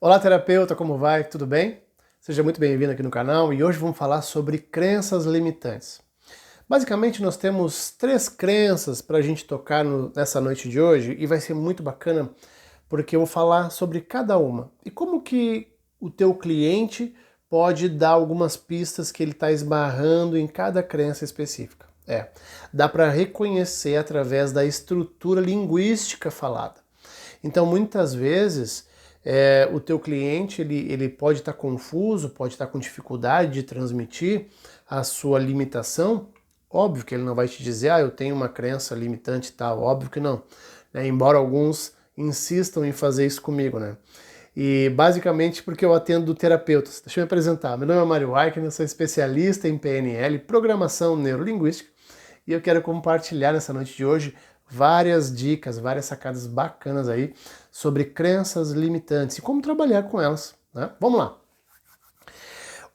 Olá, terapeuta, como vai? Tudo bem? Seja muito bem-vindo aqui no canal e hoje vamos falar sobre crenças limitantes. Basicamente, nós temos três crenças para a gente tocar nessa noite de hoje e vai ser muito bacana porque eu vou falar sobre cada uma e como que o teu cliente pode dar algumas pistas que ele está esbarrando em cada crença específica. Dá para reconhecer através da estrutura linguística falada. Então, muitas vezes, o teu cliente ele pode estar confuso, pode estar com dificuldade de transmitir a sua limitação. Óbvio que ele não vai te dizer, eu tenho uma crença limitante e tal, óbvio que não. Embora alguns insistam em fazer isso comigo, né? E basicamente porque eu atendo terapeutas. Deixa eu me apresentar. Meu nome é Mário Aikner, eu sou especialista em PNL, Programação Neurolinguística, e eu quero compartilhar nessa noite de hoje várias dicas, várias sacadas bacanas aí sobre crenças limitantes e como trabalhar com elas, né? Vamos lá!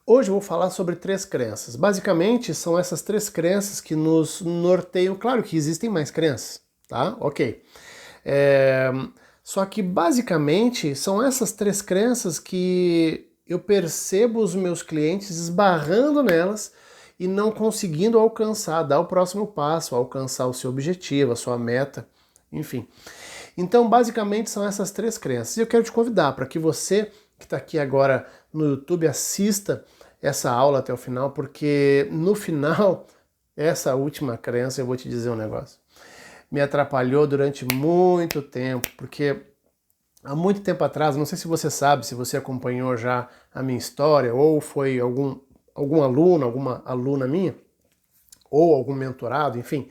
Hoje eu vou falar sobre três crenças. Basicamente, são essas três crenças que nos norteiam. Claro que existem mais crenças, tá? Ok. Só que, basicamente, são essas três crenças que eu percebo os meus clientes esbarrando nelas e não conseguindo alcançar, dar o próximo passo, alcançar o seu objetivo, a sua meta, enfim. Então, basicamente, são essas três crenças. E eu quero te convidar para que você que está aqui agora no YouTube assista essa aula até o final, porque no final, essa última crença, eu vou te dizer um negócio, me atrapalhou durante muito tempo, porque há muito tempo atrás, não sei se você sabe, se você acompanhou já a minha história, ou foi algum aluno, alguma aluna minha, ou algum mentorado, enfim.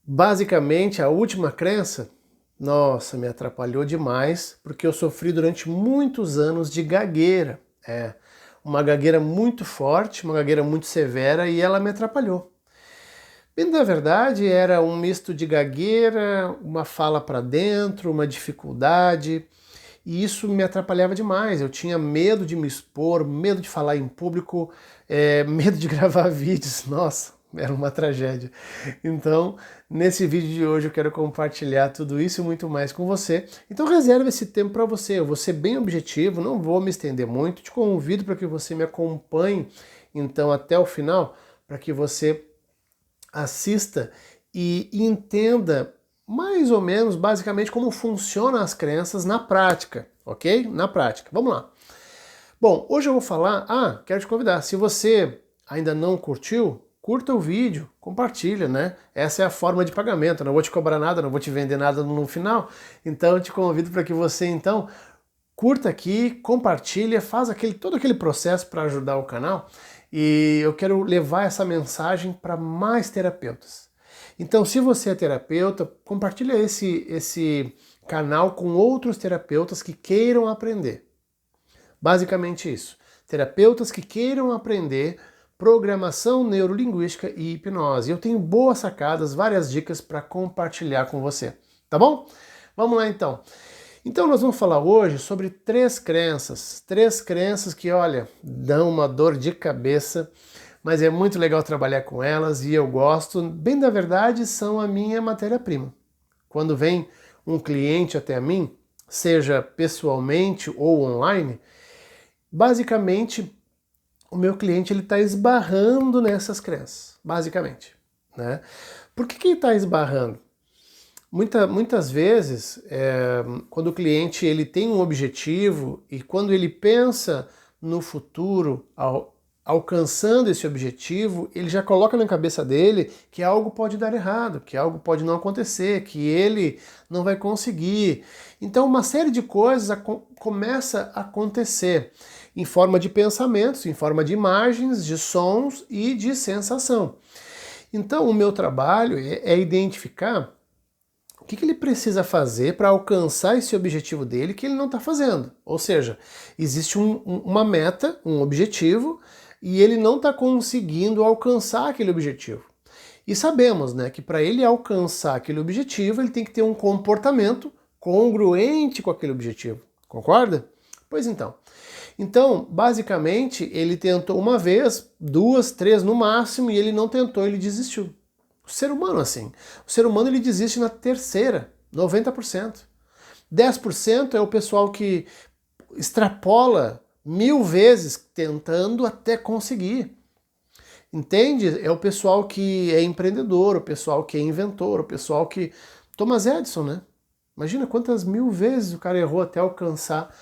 Basicamente, a última crença, nossa, me atrapalhou demais, porque eu sofri durante muitos anos de gagueira. Uma gagueira muito forte, uma gagueira muito severa, e ela me atrapalhou. E, na verdade, era um misto de gagueira, uma fala para dentro, uma dificuldade, e isso me atrapalhava demais. Eu tinha medo de me expor, medo de falar em público, medo de gravar vídeos. Nossa, era uma tragédia. Então, nesse vídeo de hoje eu quero compartilhar tudo isso e muito mais com você. Então reserve esse tempo para você. Eu vou ser bem objetivo, não vou me estender muito. Te convido para que você me acompanhe, então, até o final, para que você assista e entenda mais ou menos, basicamente, como funcionam as crenças na prática, ok? Na prática. Vamos lá. Bom, hoje eu vou falar... quero te convidar, se você ainda não curtiu, curta o vídeo, compartilha, né? Essa é a forma de pagamento, eu não vou te cobrar nada, não vou te vender nada no final, então eu te convido para que você, então, curta aqui, compartilha, faz todo aquele processo para ajudar o canal, e eu quero levar essa mensagem para mais terapeutas. Então, se você é terapeuta, compartilha esse canal com outros terapeutas que queiram aprender. Basicamente isso. Terapeutas que queiram aprender programação neurolinguística e hipnose. Eu tenho boas sacadas, várias dicas para compartilhar com você. Tá bom? Vamos lá então. Então nós vamos falar hoje sobre três crenças que, olha, dão uma dor de cabeça, mas é muito legal trabalhar com elas e eu gosto. Bem da verdade, são a minha matéria-prima. Quando vem um cliente até mim, seja pessoalmente ou online, basicamente o meu cliente ele está esbarrando nessas crenças, basicamente, né? Por que ele está esbarrando? Muitas vezes, quando o cliente ele tem um objetivo e quando ele pensa no futuro, alcançando esse objetivo, ele já coloca na cabeça dele que algo pode dar errado, que algo pode não acontecer, que ele não vai conseguir. Então uma série de coisas começa a acontecer em forma de pensamentos, em forma de imagens, de sons e de sensação. Então o meu trabalho é identificar o que ele precisa fazer para alcançar esse objetivo dele que ele não está fazendo. Ou seja, existe uma meta, um objetivo, e ele não está conseguindo alcançar aquele objetivo. E sabemos, né, que para ele alcançar aquele objetivo, ele tem que ter um comportamento congruente com aquele objetivo. Concorda? Pois então. Então, basicamente, ele tentou uma vez, duas, três no máximo, e ele não tentou, ele desistiu. O ser humano, assim. O ser humano ele desiste na terceira, 90%. 10% é o pessoal que extrapola 1000 vezes tentando até conseguir. Entende? É o pessoal que é empreendedor, o pessoal que é inventor, o pessoal que... Thomas Edison, né? Imagina quantas 1000 vezes o cara errou até alcançar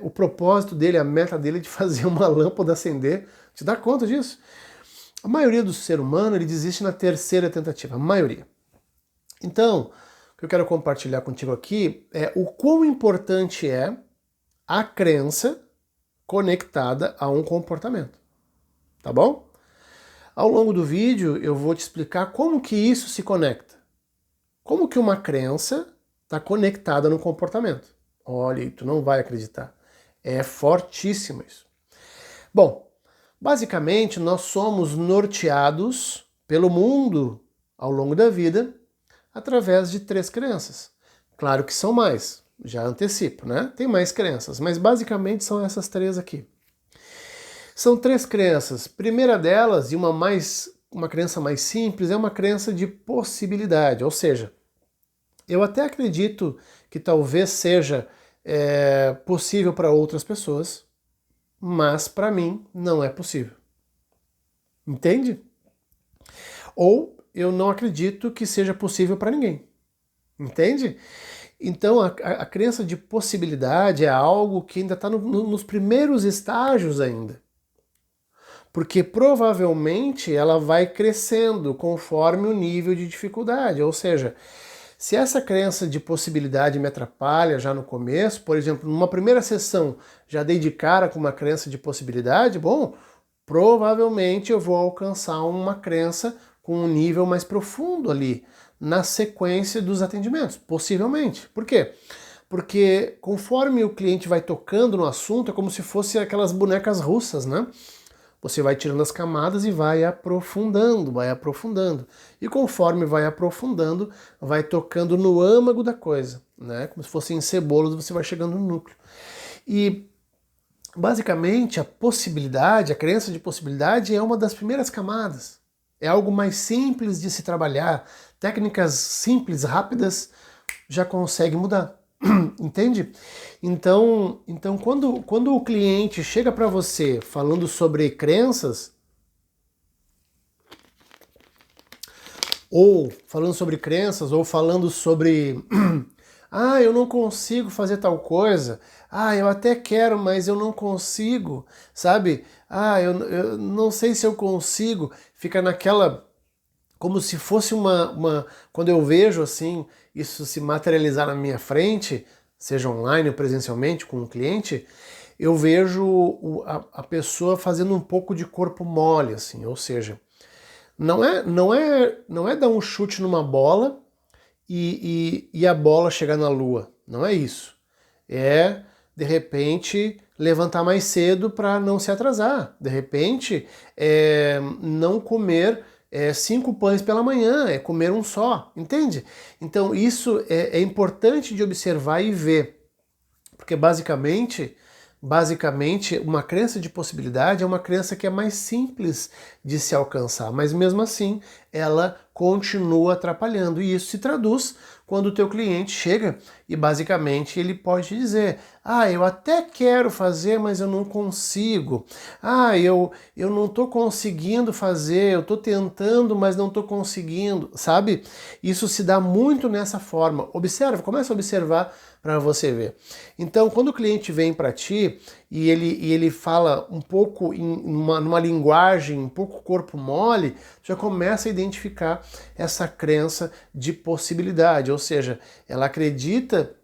o propósito dele, a meta dele de fazer uma lâmpada acender. Te dá conta disso? A maioria do ser humano, ele desiste na terceira tentativa, a maioria. Então, o que eu quero compartilhar contigo aqui é o quão importante é a crença conectada a um comportamento, tá bom? Ao longo do vídeo eu vou te explicar como que isso se conecta. Como que uma crença está conectada no comportamento. Olha, tu não vai acreditar. É fortíssimo isso. Bom, basicamente nós somos norteados pelo mundo ao longo da vida através de 3 crenças. Claro que são mais, já antecipo, né? Tem mais crenças, mas basicamente são essas 3 aqui. São 3 crenças. Primeira delas, e uma crença mais simples, é uma crença de possibilidade, ou seja, eu até acredito que talvez seja possível para outras pessoas, mas para mim não é possível. Entende? Ou eu não acredito que seja possível para ninguém. Entende? Então a crença de possibilidade é algo que ainda está nos primeiros estágios ainda. Porque provavelmente ela vai crescendo conforme o nível de dificuldade. Ou seja, se essa crença de possibilidade me atrapalha já no começo, por exemplo, numa primeira sessão já dei de cara com uma crença de possibilidade, bom, provavelmente eu vou alcançar uma crença com um nível mais profundo ali, na sequência dos atendimentos, possivelmente. Por quê? Porque conforme o cliente vai tocando no assunto, é como se fosse aquelas bonecas russas, né? Você vai tirando as camadas e vai aprofundando, vai aprofundando. E conforme vai aprofundando, vai tocando no âmago da coisa, né? Como se fossem cebolas, você vai chegando no núcleo. E basicamente a possibilidade, a crença de possibilidade é uma das primeiras camadas. É algo mais simples de se trabalhar. Técnicas simples, rápidas, já consegue mudar. Entende? Então quando o cliente chega para você falando sobre crenças, ou falando sobre eu não consigo fazer tal coisa, eu até quero, mas eu não consigo, sabe? Eu não sei se eu consigo, fica naquela, como se fosse quando eu vejo assim isso se materializar na minha frente, seja online ou presencialmente com um cliente, eu vejo a pessoa fazendo um pouco de corpo mole, assim, ou seja, não é dar um chute numa bola e a bola chegar na lua, não é isso. É, de repente, levantar mais cedo para não se atrasar, de repente, não comer 5 pães pela manhã, é comer um só, entende? Então isso é importante de observar e ver, porque basicamente uma crença de possibilidade é uma crença que é mais simples de se alcançar, mas mesmo assim ela continua atrapalhando, e isso se traduz quando o teu cliente chega e basicamente ele pode dizer: eu até quero fazer, mas eu não consigo. Eu não estou conseguindo fazer, eu estou tentando, mas não estou conseguindo, sabe? Isso se dá muito nessa forma. Observa, começa a observar para você ver. Então, quando o cliente vem para ti e ele fala um pouco numa linguagem um pouco corpo mole, já começa a identificar essa crença de possibilidade, ou seja, ela acredita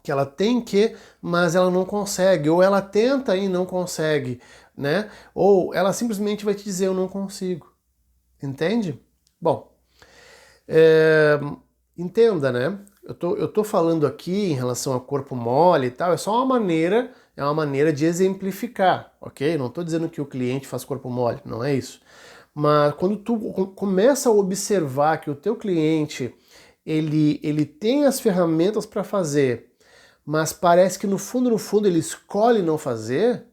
que ela tem que, mas ela não consegue, ou ela tenta e não consegue, né? Ou ela simplesmente vai te dizer: eu não consigo. Entende? Bom, entenda, né? Eu tô falando aqui em relação a corpo mole e tal, é só uma maneira de exemplificar, ok? Não estou dizendo que o cliente faz corpo mole, não é isso. Mas quando tu começa a observar que o teu cliente ele tem as ferramentas para fazer, mas parece que no fundo ele escolhe não fazer,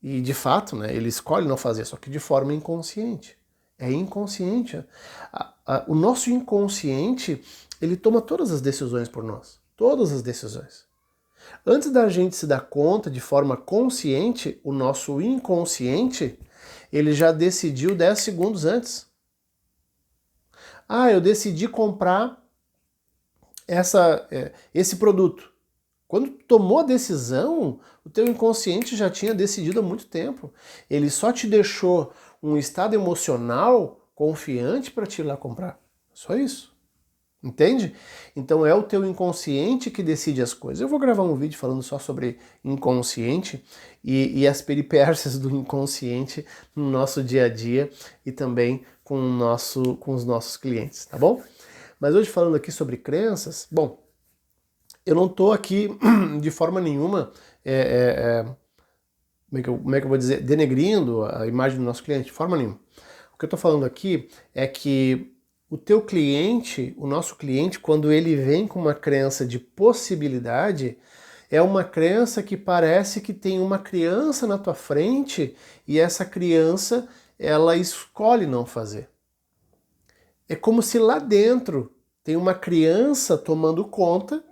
e de fato, né, ele escolhe não fazer, só que de forma inconsciente. É inconsciente. O nosso inconsciente, ele toma todas as decisões por nós. Todas as decisões. Antes da gente se dar conta de forma consciente, o nosso inconsciente, ele já decidiu 10 segundos antes. Ah, eu decidi comprar esse produto. Quando tu tomou a decisão, o teu inconsciente já tinha decidido há muito tempo. Ele só te deixou um estado emocional confiante para te ir lá comprar. Só isso. Entende? Então é o teu inconsciente que decide as coisas. Eu vou gravar um vídeo falando só sobre inconsciente e as peripécias do inconsciente no nosso dia a dia e também com os nossos clientes, tá bom? Mas hoje falando aqui sobre crenças, bom, eu não estou aqui de forma nenhuma, como é que eu vou dizer, denegrindo a imagem do nosso cliente, de forma nenhuma. O que eu estou falando aqui é que o teu cliente, o nosso cliente, quando ele vem com uma crença de possibilidade, é uma crença que parece que tem uma criança na tua frente e essa criança, ela escolhe não fazer. É como se lá dentro tem uma criança tomando conta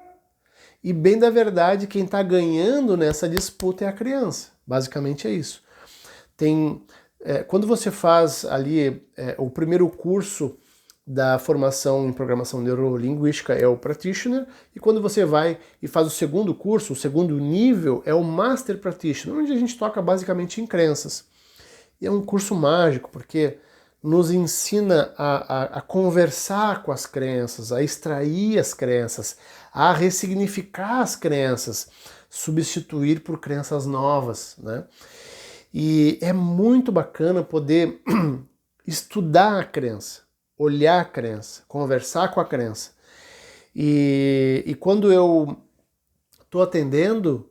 e, bem da verdade, quem está ganhando nessa disputa é a criança. Basicamente é isso. Quando você faz ali o primeiro curso da formação em programação neurolinguística é o Practitioner, e quando você vai e faz o segundo curso, o segundo nível, é o Master Practitioner, onde a gente toca basicamente em crenças. E é um curso mágico, porque nos ensina a conversar com as crenças, a extrair as crenças, a ressignificar as crenças, substituir por crenças novas, né? E é muito bacana poder estudar a crença, olhar a crença, conversar com a crença. E quando eu estou atendendo,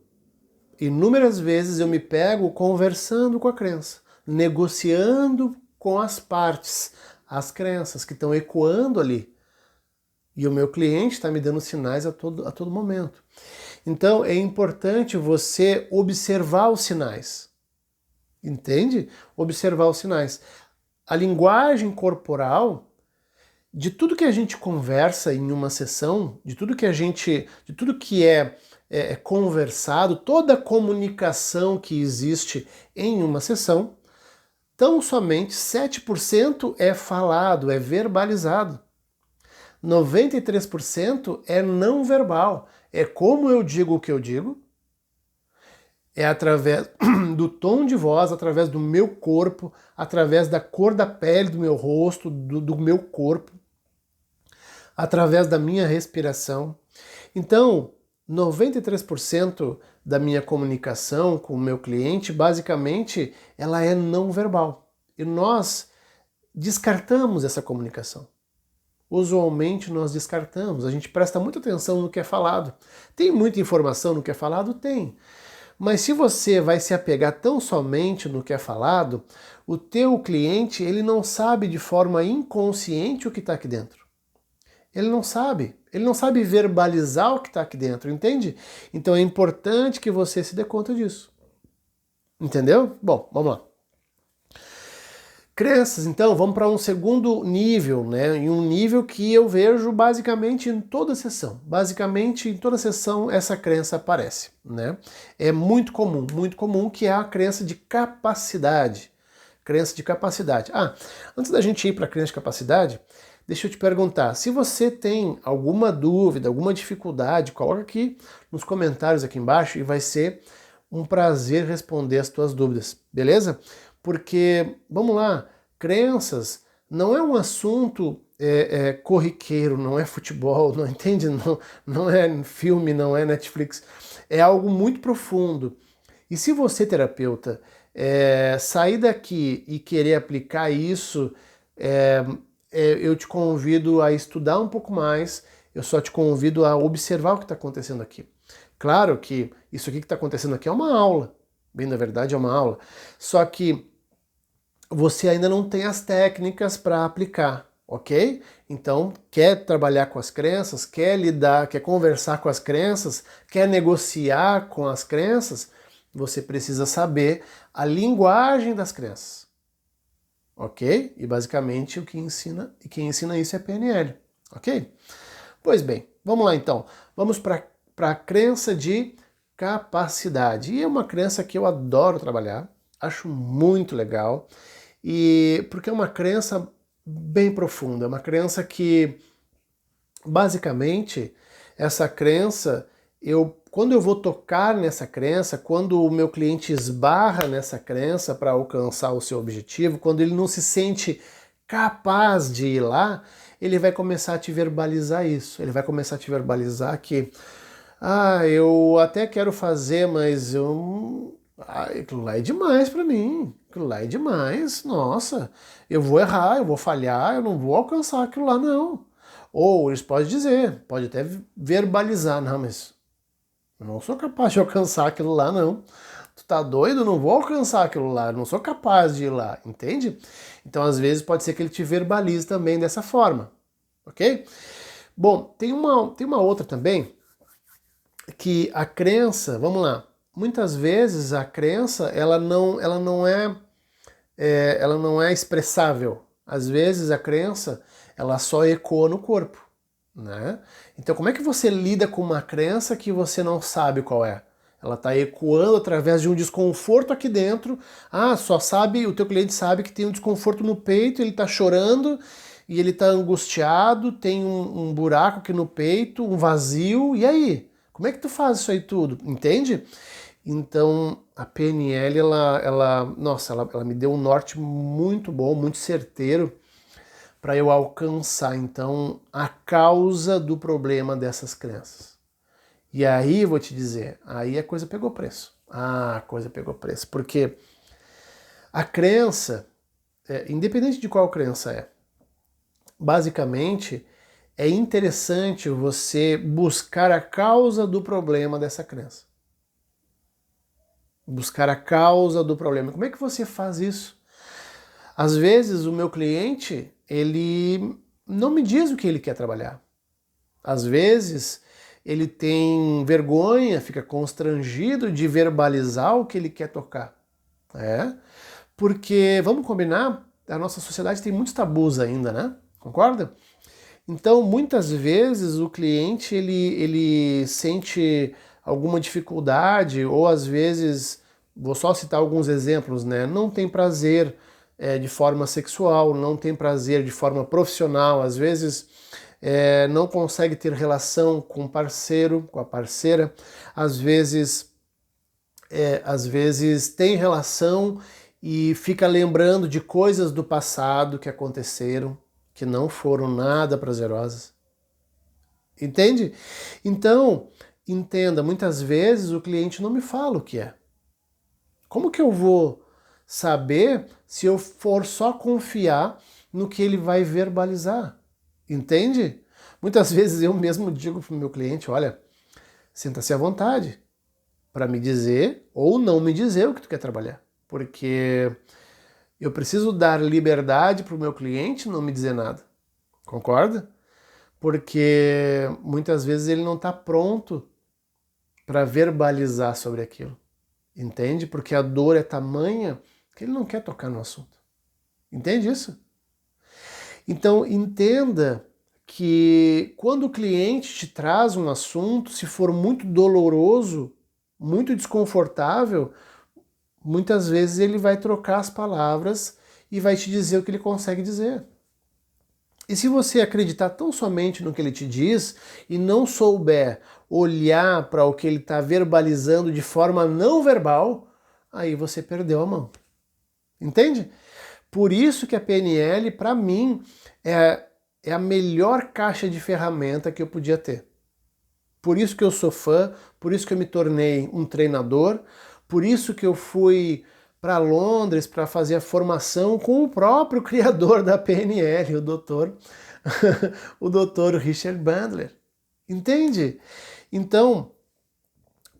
inúmeras vezes eu me pego conversando com a crença, negociando com as partes, as crenças que estão ecoando ali. E o meu cliente está me dando sinais a todo momento. Então é importante você observar os sinais. Entende? Observar os sinais. A linguagem corporal, de tudo que a gente conversa em uma sessão, de tudo que é conversado, toda a comunicação que existe em uma sessão, tão somente 7% é falado, é verbalizado. 93% é não verbal. É como eu digo o que eu digo, é através do tom de voz, através do meu corpo, através da cor da pele do meu rosto, do meu corpo, através da minha respiração. Então, 93% da minha comunicação com o meu cliente, basicamente, ela é não verbal. E nós descartamos essa comunicação. Usualmente nós descartamos, a gente presta muita atenção no que é falado. Tem muita informação no que é falado? Tem. Mas se você vai se apegar tão somente no que é falado, o teu cliente ele não sabe de forma inconsciente o que está aqui dentro. Ele não sabe verbalizar o que está aqui dentro, entende? Então é importante que você se dê conta disso. Entendeu? Bom, vamos lá. Crenças, então, vamos para um segundo nível, né? Em um nível que eu vejo basicamente em toda sessão. Basicamente, em toda sessão, essa crença aparece, né? É muito comum, que é a crença de capacidade. Crença de capacidade. Antes da gente ir para a crença de capacidade, deixa eu te perguntar, se você tem alguma dúvida, alguma dificuldade, coloca aqui nos comentários aqui embaixo e vai ser um prazer responder as tuas dúvidas, beleza? Porque, vamos lá, crenças não é um assunto corriqueiro, não é futebol, não entende? Não é filme, não é Netflix. É algo muito profundo. E se você, terapeuta, sair daqui e querer aplicar isso, eu te convido a estudar um pouco mais, eu só te convido a observar o que está acontecendo aqui. Claro que isso aqui que está acontecendo aqui é uma aula, bem na verdade é uma aula, só que você ainda não tem as técnicas para aplicar, ok? Então, quer trabalhar com as crenças, quer lidar, quer conversar com as crenças, quer negociar com as crenças, você precisa saber a linguagem das crenças, ok? E basicamente quem ensina isso é PNL, ok? Pois bem, vamos lá então. Vamos para a crença de capacidade. E é uma crença que eu adoro trabalhar, acho muito legal, e porque é uma crença bem profunda, é uma crença que, basicamente, essa crença, quando eu vou tocar nessa crença, quando o meu cliente esbarra nessa crença para alcançar o seu objetivo, quando ele não se sente capaz de ir lá, ele vai começar a te verbalizar isso. Ele vai começar a te verbalizar que, eu até quero fazer, mas aquilo lá é demais para mim. Aquilo lá é demais. Nossa, eu vou errar, eu vou falhar, eu não vou alcançar aquilo lá, não. Ou eles podem dizer, pode até verbalizar, não, mas eu não sou capaz de alcançar aquilo lá, não. Tu tá doido? Eu não vou alcançar aquilo lá, eu não sou capaz de ir lá, entende? Então, às vezes, pode ser que ele te verbalize também dessa forma, ok? Bom, tem uma outra também, que a crença, vamos lá, muitas vezes a crença, ela não é expressável. Às vezes a crença, ela só ecoa no corpo, né? Então, como é que você lida com uma crença que você não sabe qual é? Ela está ecoando através de um desconforto aqui dentro. O teu cliente sabe que tem um desconforto no peito, ele está chorando e ele está angustiado, tem um buraco aqui no peito, um vazio. E aí? Como é que tu faz isso aí tudo? Entende? Então, a PNL, ela me deu um norte muito bom, muito certeiro para eu alcançar, então, a causa do problema dessas crenças. E aí, vou te dizer, aí a coisa pegou preço. A coisa pegou preço, porque a crença, independente de qual crença é, basicamente, é interessante você buscar a causa do problema dessa crença. Buscar a causa do problema. Como é que você faz isso? Às vezes o meu cliente, ele não me diz o que ele quer trabalhar. Às vezes ele tem vergonha, fica constrangido de verbalizar o que ele quer tocar. Porque, vamos combinar, a nossa sociedade tem muitos tabus ainda, né? Concorda? Então, muitas vezes o cliente ele sente alguma dificuldade, ou às vezes, vou só citar alguns exemplos, né? Não tem prazer de forma sexual, não tem prazer de forma profissional, às vezes não consegue ter relação com o parceiro, com a parceira, às vezes tem relação e fica lembrando de coisas do passado que aconteceram, que não foram nada prazerosas. Entende? Então, entenda, muitas vezes o cliente não me fala o que é. Como que eu vou saber se eu for só confiar no que ele vai verbalizar? Entende? Muitas vezes eu mesmo digo para o meu cliente, olha, sinta-se à vontade para me dizer ou não me dizer o que tu quer trabalhar. Porque eu preciso dar liberdade para o meu cliente não me dizer nada. Concorda? Porque muitas vezes ele não está pronto para verbalizar sobre aquilo. Entende? Porque a dor é tamanha que ele não quer tocar no assunto. Entende isso? Então, entenda que quando o cliente te traz um assunto, se for muito doloroso, muito desconfortável, muitas vezes ele vai trocar as palavras e vai te dizer o que ele consegue dizer. E se você acreditar tão somente no que ele te diz e não souber olhar para o que ele está verbalizando de forma não verbal, aí você perdeu a mão. Entende? Por isso que a PNL, para mim, é a melhor caixa de ferramenta que eu podia ter. Por isso que eu sou fã, por isso que eu me tornei um treinador, por isso que eu fui para Londres para fazer a formação com o próprio criador da PNL, o doutor Richard Bandler. Entende? Então,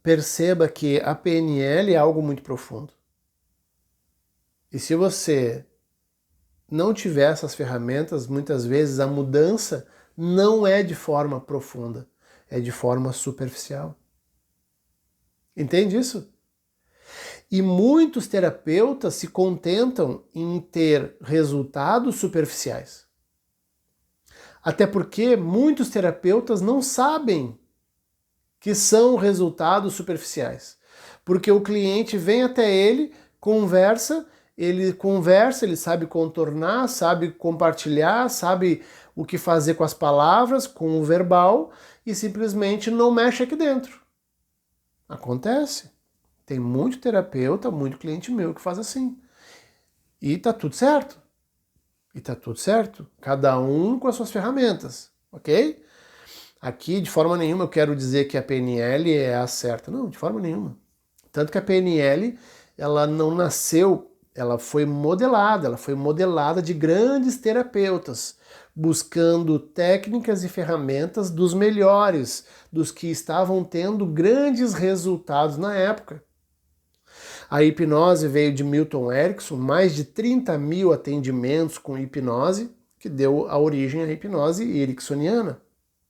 perceba que a PNL é algo muito profundo. E se você não tiver essas ferramentas, muitas vezes a mudança não é de forma profunda, é de forma superficial. Entende isso? E muitos terapeutas se contentam em ter resultados superficiais. Até porque muitos terapeutas não sabem que são resultados superficiais. Porque o cliente vem até ele, ele sabe contornar, sabe compartilhar, sabe o que fazer com as palavras, com o verbal, e simplesmente não mexe aqui dentro. Acontece. Tem muito terapeuta, muito cliente meu que faz assim. E tá tudo certo. E tá tudo certo. Cada um com as suas ferramentas, ok? Aqui, de forma nenhuma, eu quero dizer que a PNL é a certa. Não, de forma nenhuma. Tanto que a PNL, ela não nasceu, ela foi modelada de grandes terapeutas, buscando técnicas e ferramentas dos melhores, dos que estavam tendo grandes resultados na época. A hipnose veio de Milton Erickson, mais de 30 mil atendimentos com hipnose, que deu a origem à hipnose ericksoniana,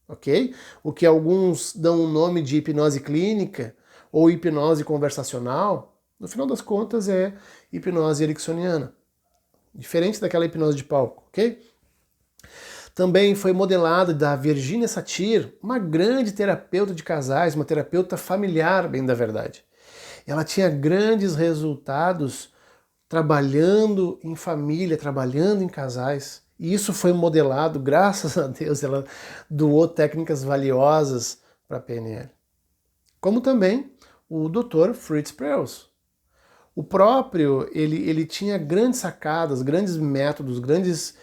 ok? O que alguns dão o nome de hipnose clínica ou hipnose conversacional, no final das contas é hipnose ericksoniana, diferente daquela hipnose de palco, ok? Também foi modelada da Virginia Satir, uma grande terapeuta de casais, uma terapeuta familiar, bem da verdade. Ela tinha grandes resultados trabalhando em família, trabalhando em casais. E isso foi modelado, graças a Deus, ela doou técnicas valiosas para a PNL. Como também o Dr. Fritz Perls. O próprio, ele tinha grandes sacadas, grandes métodos, grandes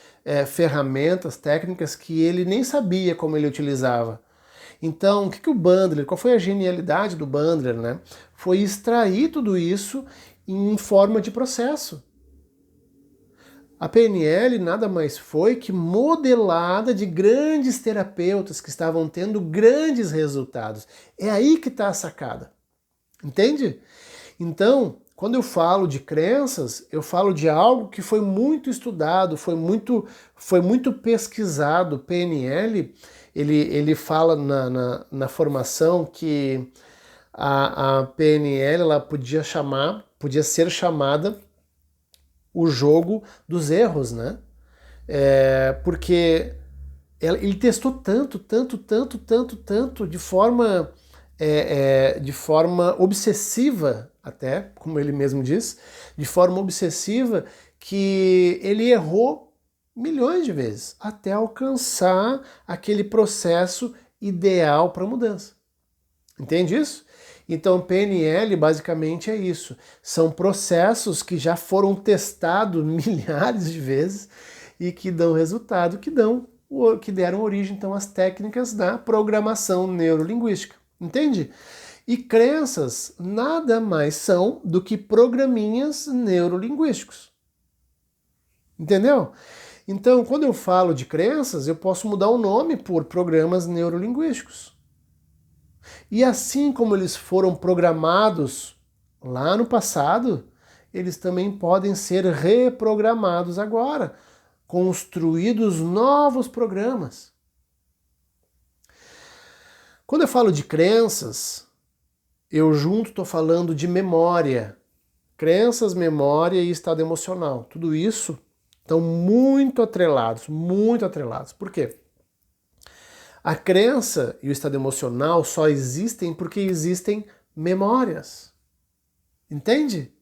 ferramentas, técnicas que ele nem sabia como ele utilizava. Então, o que o Bandler, qual foi a genialidade do Bandler, né? Foi extrair tudo isso em forma de processo. A PNL nada mais foi que modelada de grandes terapeutas que estavam tendo grandes resultados. É aí que está a sacada. Entende? Então, quando eu falo de crenças, eu falo de algo que foi muito estudado, foi muito pesquisado. PNL, ele fala na formação que a PNL ela podia ser chamada o jogo dos erros, né? Porque ele testou tanto, de forma obsessiva, até, como ele mesmo diz, de forma obsessiva, que ele errou milhões de vezes até alcançar aquele processo ideal para mudança. Entende isso? Então, PNL basicamente é isso. São processos que já foram testados milhares de vezes e que dão resultado, que deram origem então às técnicas da programação neurolinguística. Entende? E crenças nada mais são do que programinhas neurolinguísticos. Entendeu? Então, quando eu falo de crenças, eu posso mudar o nome por programas neurolinguísticos. E assim como eles foram programados lá no passado, eles também podem ser reprogramados agora, construídos novos programas. Quando eu falo de crenças, eu junto estou falando de memória. Crenças, memória e estado emocional. Tudo isso estão muito atrelados, muito atrelados. Por quê? A crença e o estado emocional só existem porque existem memórias. Entende?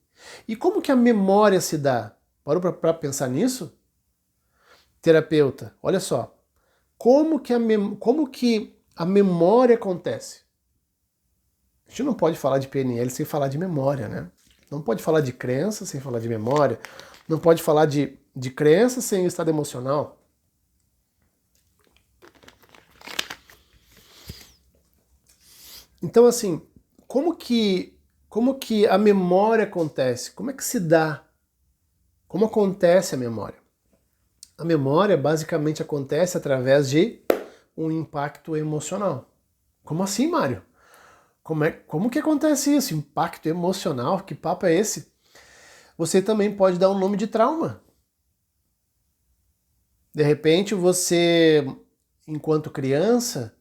E como que a memória se dá? Parou para pensar nisso? Terapeuta, olha só. Como que a memória acontece? A gente não pode falar de PNL sem falar de memória, né? Não pode falar de crença sem falar de memória. Não pode falar de crença sem o estado emocional. Então, assim, como que a memória acontece? Como é que se dá? Como acontece a memória? A memória basicamente acontece através de um impacto emocional. Como assim, Mário? Como que acontece isso? Impacto emocional? Que papo é esse? Você também pode dar um nome de trauma. De repente você, enquanto criança,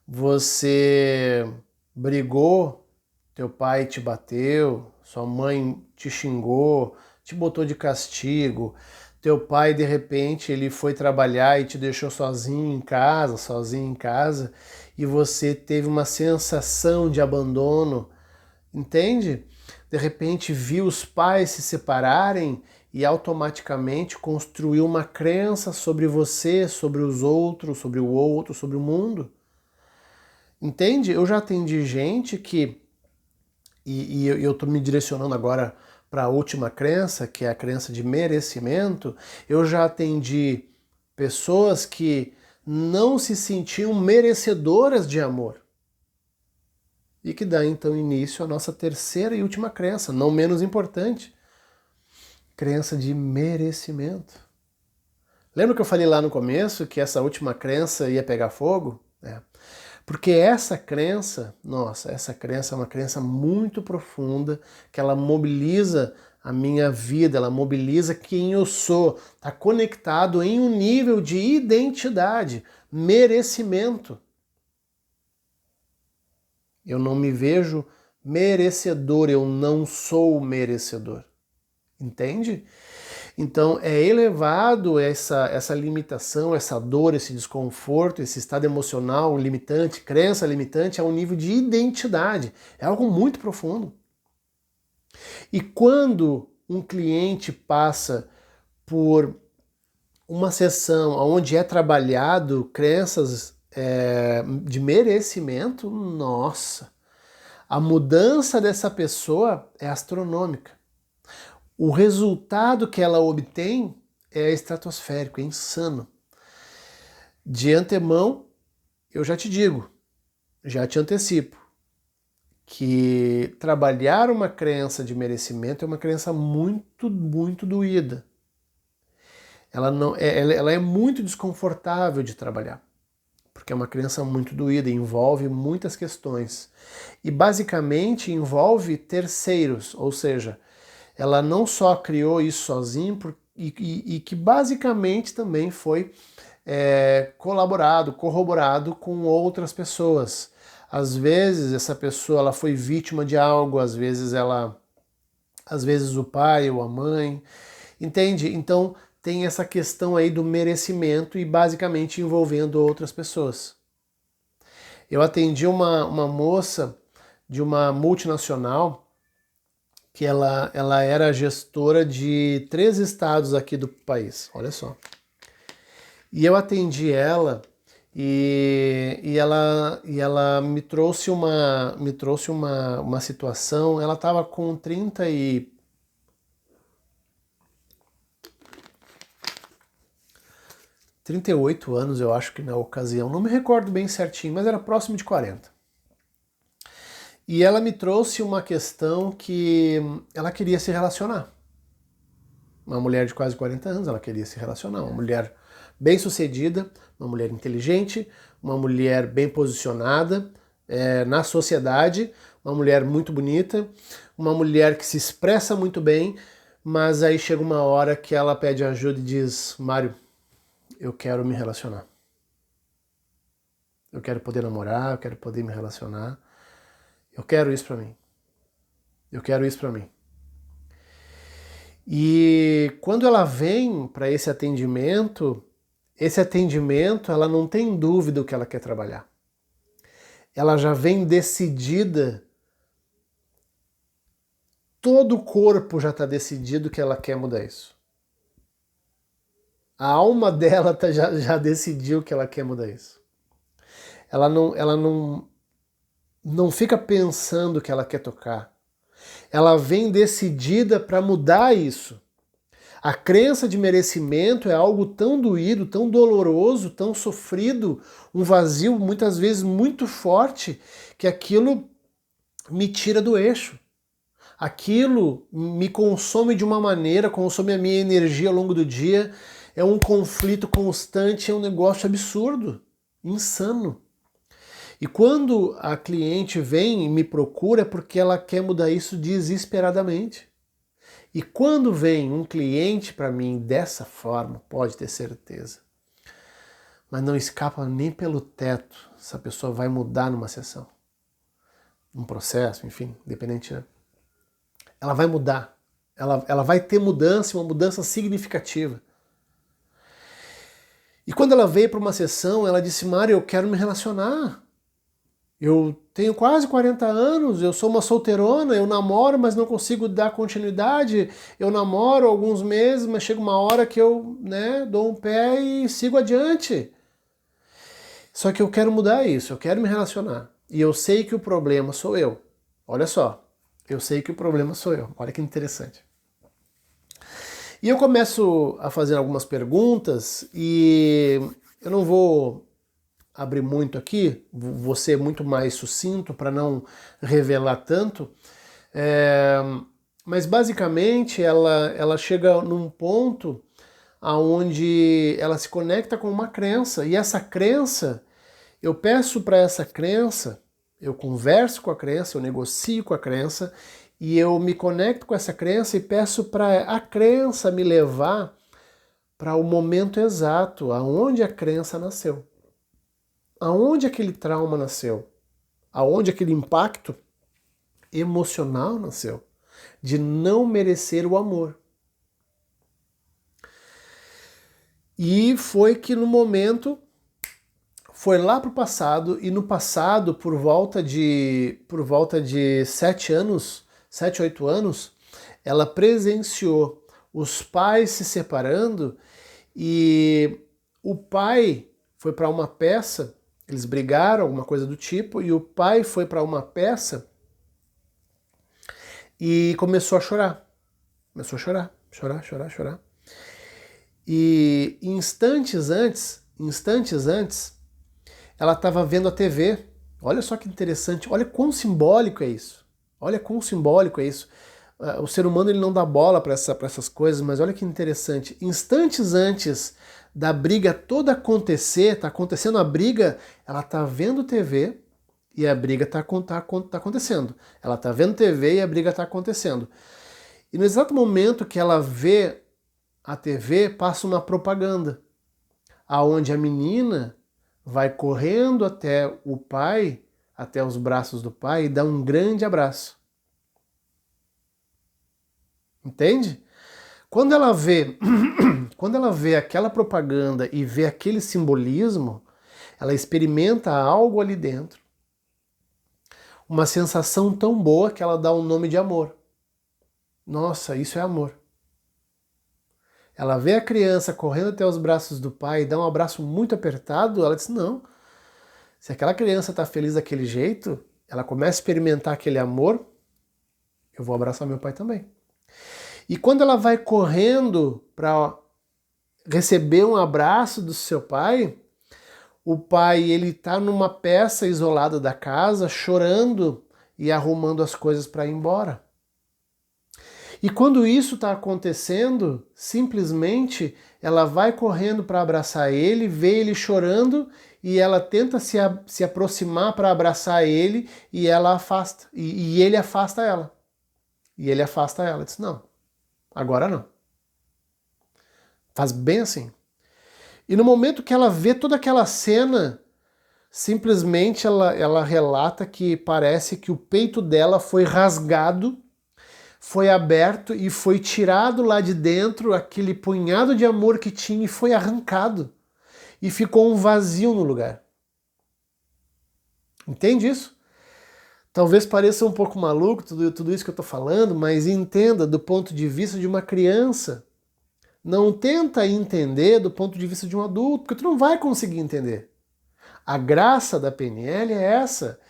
você brigou, teu pai te bateu, sua mãe te xingou, te botou de castigo, teu pai de repente ele foi trabalhar e te deixou sozinho em casa, e você teve uma sensação de abandono, entende? De repente viu os pais se separarem e automaticamente construiu uma crença sobre você, sobre os outros, sobre o outro, sobre o mundo. Entende? Eu já atendi gente que, e eu estou me direcionando agora para a última crença, que é a crença de merecimento. Eu já atendi pessoas que não se sentiam merecedoras de amor. E que dá então início à nossa terceira e última crença, não menos importante, crença de merecimento. Lembra que eu falei lá no começo que essa última crença ia pegar fogo? Porque essa crença, nossa, essa crença é uma crença muito profunda, que ela mobiliza a minha vida, ela mobiliza quem eu sou, está conectado em um nível de identidade, merecimento. Eu não me vejo merecedor, eu não sou merecedor. Entende? Então é elevado essa limitação, essa dor, esse desconforto, esse estado emocional limitante, crença limitante a um nível de identidade. É algo muito profundo. E quando um cliente passa por uma sessão onde é trabalhado crenças de merecimento, nossa, a mudança dessa pessoa é astronômica. O resultado que ela obtém é estratosférico, é insano. De antemão, eu já te digo, já te antecipo, que trabalhar uma crença de merecimento é uma crença muito, muito doída. Ela é muito desconfortável de trabalhar, porque é uma crença muito doída, envolve muitas questões. E basicamente envolve terceiros, ou seja, ela não só criou isso sozinho, e que basicamente também foi corroborado com outras pessoas. Às vezes essa pessoa ela foi vítima de algo, às vezes o pai ou a mãe, entende? Então tem essa questão aí do merecimento e basicamente envolvendo outras pessoas. Eu atendi uma moça de uma multinacional que ela era gestora de 3 estados aqui do país, olha só. E eu atendi ela e ela me trouxe uma situação. Ela estava com 38 anos, eu acho que na ocasião, não me recordo bem certinho, mas era próximo de 40. E ela me trouxe uma questão que ela queria se relacionar. Uma mulher de quase 40 anos, ela queria se relacionar. Uma mulher bem-sucedida, uma mulher inteligente, uma mulher bem posicionada na sociedade, uma mulher muito bonita, uma mulher que se expressa muito bem, mas aí chega uma hora que ela pede ajuda e diz: Mário, eu quero me relacionar. Eu quero poder namorar, eu quero poder me relacionar. Eu quero isso pra mim. Eu quero isso pra mim. E quando ela vem para esse atendimento ela não tem dúvida o que ela quer trabalhar. Ela já vem decidida, todo o corpo já está decidido que ela quer mudar isso. A alma dela já decidiu que ela quer mudar isso. Ela não fica pensando que ela quer tocar. Ela vem decidida para mudar isso. A crença de merecimento é algo tão doído, tão doloroso, tão sofrido, um vazio muitas vezes muito forte, que aquilo me tira do eixo. Aquilo me consome de uma maneira, consome a minha energia ao longo do dia, é um conflito constante, é um negócio absurdo, insano. E quando a cliente vem e me procura é porque ela quer mudar isso desesperadamente. E quando vem um cliente para mim dessa forma, pode ter certeza, mas não escapa nem pelo teto, essa pessoa vai mudar numa sessão, num processo, enfim, independente, né? Ela vai mudar, ela vai ter mudança, uma mudança significativa. E quando ela veio para uma sessão, ela disse: Mário, eu quero me relacionar. Eu tenho quase 40 anos, eu sou uma solteirona, eu namoro, mas não consigo dar continuidade. Eu namoro alguns meses, mas chega uma hora que eu, dou um pé e sigo adiante. Só que eu quero mudar isso, eu quero me relacionar. E eu sei que o problema sou eu. Olha só, eu sei que o problema sou eu. Olha que interessante. E eu começo a fazer algumas perguntas e eu não vou abrir muito aqui, vou ser muito mais sucinto para não revelar tanto, mas basicamente ela chega num ponto aonde ela se conecta com uma crença, e essa crença, eu peço para essa crença, eu converso com a crença, eu negocio com a crença, e eu me conecto com essa crença e peço para a crença me levar para o momento exato, aonde a crença nasceu. Aonde aquele trauma nasceu? Aonde aquele impacto emocional nasceu? De não merecer o amor. E foi que no momento, foi lá para o passado, e no passado, por volta de 7 anos, 7, 8 anos, ela presenciou os pais se separando e o pai foi para uma peça. Eles brigaram, alguma coisa do tipo, e o pai foi para uma peça e começou a chorar. Começou a chorar, chorar. E instantes antes, ela estava vendo a TV. Olha só que interessante, olha quão simbólico é isso. Olha quão simbólico é isso. O ser humano ele não dá bola para essas coisas, mas olha que interessante. Instantes antes da briga toda acontecer, tá acontecendo a briga, ela tá vendo TV e a briga tá acontecendo. Ela tá vendo TV e a briga tá acontecendo. E no exato momento que ela vê a TV, passa uma propaganda, aonde a menina vai correndo até o pai, até os braços do pai, e dá um grande abraço. Entende? Quando ela vê, quando ela vê aquela propaganda e vê aquele simbolismo, ela experimenta algo ali dentro. Uma sensação tão boa que ela dá um nome de amor. Nossa, isso é amor. Ela vê a criança correndo até os braços do pai e dá um abraço muito apertado, ela diz, não, se aquela criança está feliz daquele jeito, ela começa a experimentar aquele amor, eu vou abraçar meu pai também. E quando ela vai correndo para receber um abraço do seu pai, o pai ele está numa peça isolada da casa, chorando e arrumando as coisas para ir embora. E quando isso está acontecendo, simplesmente ela vai correndo para abraçar ele, vê ele chorando e ela tenta se aproximar para abraçar ele e ela afasta. E ele afasta ela. E ele afasta ela. Diz, não, agora não. Faz bem assim. E no momento que ela vê toda aquela cena, simplesmente ela relata que parece que o peito dela foi rasgado, foi aberto e foi tirado lá de dentro aquele punhado de amor que tinha e foi arrancado. E ficou um vazio no lugar. Entende isso? Talvez pareça um pouco maluco tudo isso que eu estou falando, mas entenda do ponto de vista de uma criança. Não tenta entender do ponto de vista de um adulto, porque tu não vai conseguir entender. A graça da PNL é essa.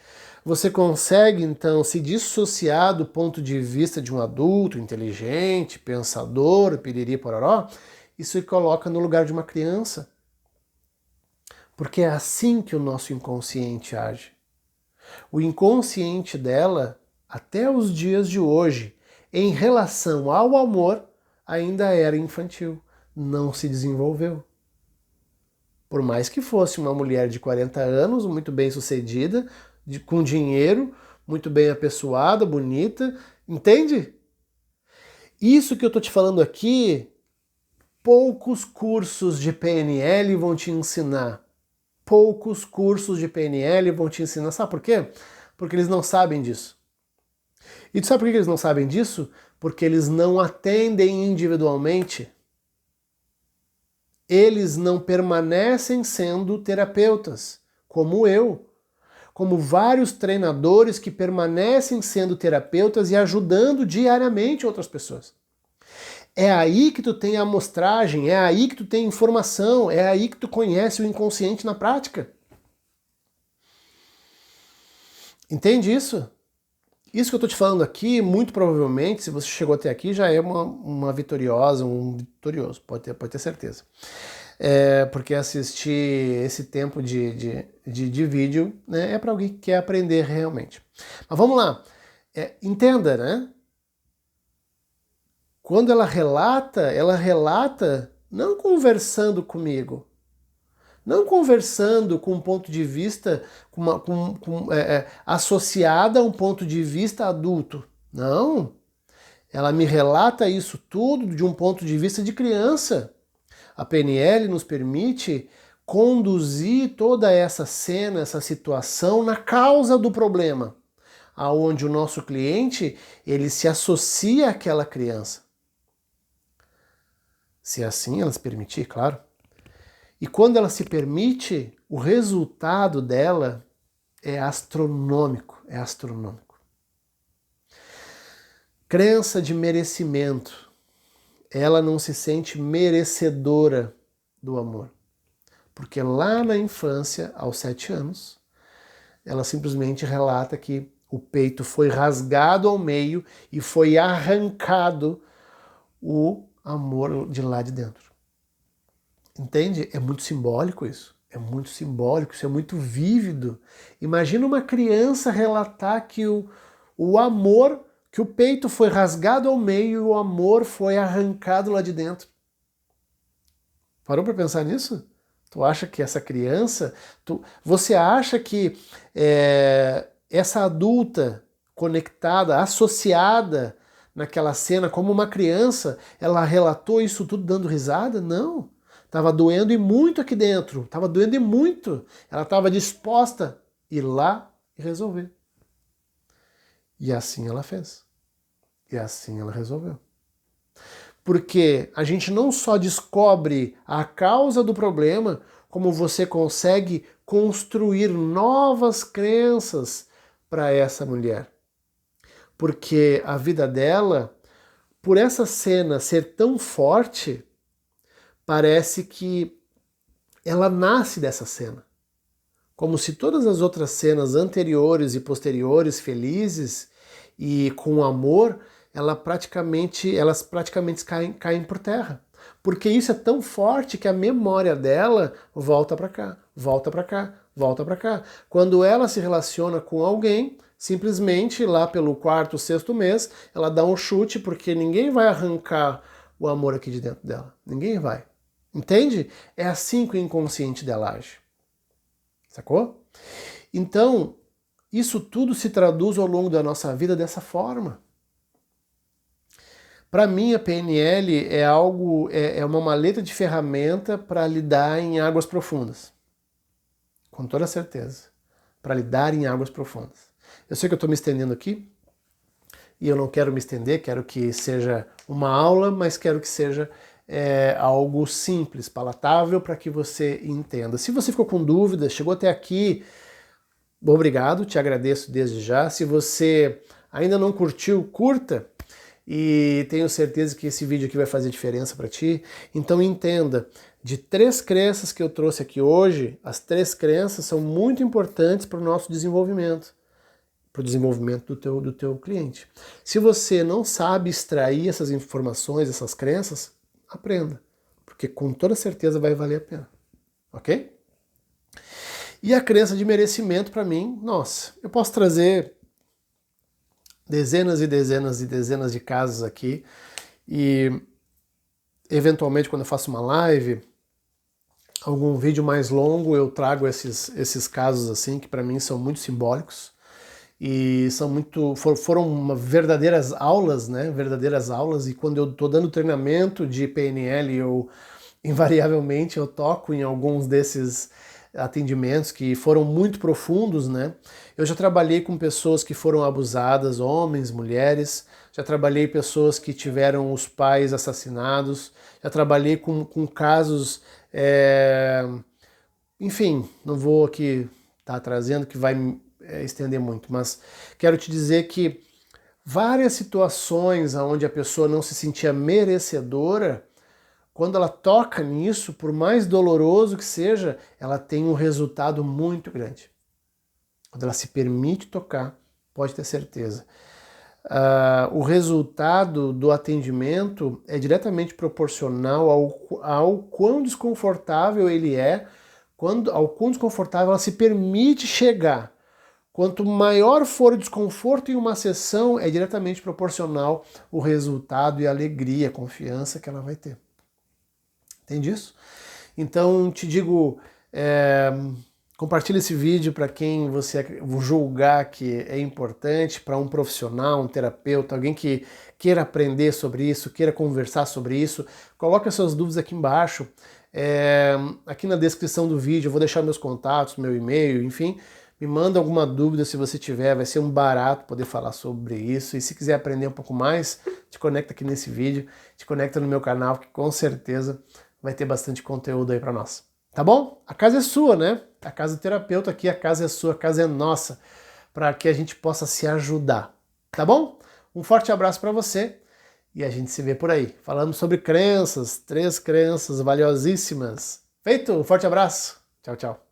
Você consegue, então, se dissociar do ponto de vista de um adulto inteligente, pensador, piriri, pororó, e se coloca no lugar de uma criança. Porque é assim que o nosso inconsciente age. O inconsciente dela, até os dias de hoje, em relação ao amor, ainda era infantil, não se desenvolveu. Por mais que fosse uma mulher de 40 anos, muito bem sucedida, com dinheiro, muito bem apessoada, bonita, entende? Isso que eu tô te falando aqui, poucos cursos de PNL vão te ensinar. Poucos cursos de PNL vão te ensinar. Sabe por quê? Porque eles não sabem disso. E tu sabe por que eles não sabem disso? Porque eles não atendem individualmente. eles não permanecem sendo terapeutas, como eu, como vários treinadores que permanecem sendo terapeutas e ajudando diariamente outras pessoas. É aí que tu tem a amostragem, é aí que tu tem informação, é aí que tu conhece o inconsciente na prática. Entende isso? Isso que eu estou te falando aqui, muito provavelmente, se você chegou até aqui, já é uma vitoriosa, um vitorioso, pode ter certeza. Porque assistir esse tempo de vídeo, né, é para alguém que quer aprender realmente. Mas vamos lá, entenda, né? Quando ela relata não conversando comigo, não conversando com um ponto de vista associada a um ponto de vista adulto. Não. Ela me relata isso tudo de um ponto de vista de criança. A PNL nos permite conduzir toda essa cena, essa situação na causa do problema, aonde o nosso cliente ele se associa àquela criança. Se assim ela se permitir, claro. E quando ela se permite, o resultado dela é astronômico, é astronômico. Crença de merecimento. Ela não se sente merecedora do amor. Porque lá na infância, aos 7 anos, ela simplesmente relata que o peito foi rasgado ao meio e foi arrancado o amor de lá de dentro. Entende? É muito simbólico isso. É muito simbólico, isso é muito vívido. Imagina uma criança relatar que o amor, que o peito foi rasgado ao meio e o amor foi arrancado lá de dentro. Parou para pensar nisso? Tu acha que essa criança... Você acha que essa adulta conectada, associada naquela cena como uma criança, ela relatou isso tudo dando risada? Não. Estava doendo e muito aqui dentro. Estava doendo e muito. Ela estava disposta a ir lá e resolver. E assim ela fez. E assim ela resolveu. Porque a gente não só descobre a causa do problema, como você consegue construir novas crenças para essa mulher. Porque a vida dela, por essa cena ser tão forte, parece que ela nasce dessa cena. Como se todas as outras cenas anteriores e posteriores, felizes e com amor, elas praticamente caem por terra. Porque isso é tão forte que a memória dela volta para cá, volta para cá, volta para cá. Quando ela se relaciona com alguém, simplesmente lá pelo 4º, 6º mês, ela dá um chute porque ninguém vai arrancar o amor aqui de dentro dela. Ninguém vai. Entende? É assim que o inconsciente dela age. Sacou? Então, isso tudo se traduz ao longo da nossa vida dessa forma. Para mim, a PNL é uma maleta de ferramenta para lidar em águas profundas. Com toda certeza. Para lidar em águas profundas. Eu sei que eu estou me estendendo aqui, e eu não quero me estender, quero que seja uma aula, mas quero que seja algo simples, palatável, para que você entenda. Se você ficou com dúvidas, chegou até aqui, obrigado, te agradeço desde já. Se você ainda não curtiu, curta, e tenho certeza que esse vídeo aqui vai fazer diferença para ti. Então entenda, de 3 crenças que eu trouxe aqui hoje, as 3 crenças são muito importantes para o nosso desenvolvimento, para o desenvolvimento do teu cliente. Se você não sabe extrair essas informações, essas crenças, aprenda, porque com toda certeza vai valer a pena, ok? E a crença de merecimento para mim, nossa, eu posso trazer dezenas e dezenas e dezenas de casos aqui e eventualmente quando eu faço uma live, algum vídeo mais longo, eu trago esses casos assim que para mim são muito simbólicos e foram verdadeiras aulas, né? Verdadeiras aulas, e quando eu estou dando treinamento de PNL, invariavelmente eu toco em alguns desses atendimentos que foram muito profundos, né? Eu já trabalhei com pessoas que foram abusadas, homens, mulheres, já trabalhei pessoas que tiveram os pais assassinados, já trabalhei com casos Enfim, não vou aqui estar trazendo que vai estender muito, mas quero te dizer que várias situações onde a pessoa não se sentia merecedora, quando ela toca nisso, por mais doloroso que seja, ela tem um resultado muito grande. Quando ela se permite tocar, pode ter certeza. O resultado do atendimento é diretamente proporcional ao quão desconfortável ele é, ao quão desconfortável ela se permite chegar. Quanto maior for o desconforto em uma sessão, é diretamente proporcional o resultado e a alegria, a confiança que ela vai ter. Entende isso? Então, te digo, compartilha esse vídeo para quem você julgar que é importante, para um profissional, um terapeuta, alguém que queira aprender sobre isso, queira conversar sobre isso. Coloque as suas dúvidas aqui embaixo. Aqui na descrição do vídeo eu vou deixar meus contatos, meu e-mail, enfim. Me manda alguma dúvida se você tiver, vai ser um barato poder falar sobre isso. E se quiser aprender um pouco mais, te conecta aqui nesse vídeo, te conecta no meu canal, que com certeza vai ter bastante conteúdo aí para nós. Tá bom? A casa é sua, né? A casa do terapeuta aqui, a casa é sua, a casa é nossa, para que a gente possa se ajudar. Tá bom? Um forte abraço para você e a gente se vê por aí. Falando sobre crenças, 3 crenças valiosíssimas. Feito? Um forte abraço. Tchau, tchau.